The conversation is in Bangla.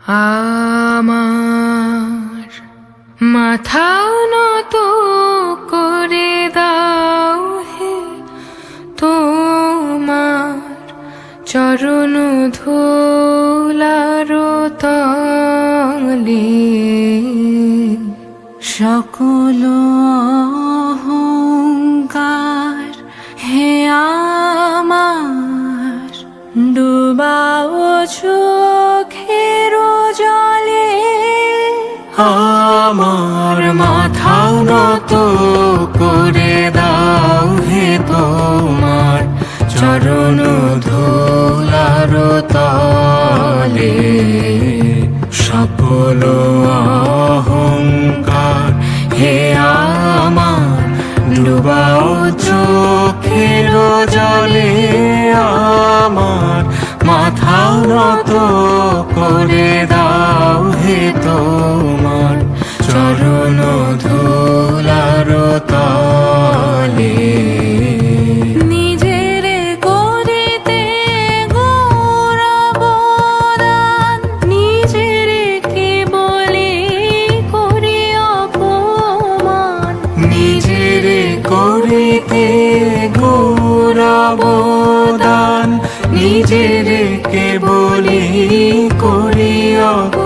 আমার মাথা নত করে দাও হে, তোমার চরণ ধুলার তলে। সকল অহংকার হে আমার ডুবাও চোখের জলে। আমার মাথা নত করে দাও হে, তোমার চরণ ধুলার তলে। সকল অহংকার হে আমার ডুবাও চোখের জলে। আমার মাথা নত করে দাও হে, তোমার চরণ ধুলার তলে। নিজের করিতে গৌরবদান, নিজের কেবলি করি অপমান। নিজের করিতে গৌরবদান, নিজের কেবলি করি অপমান।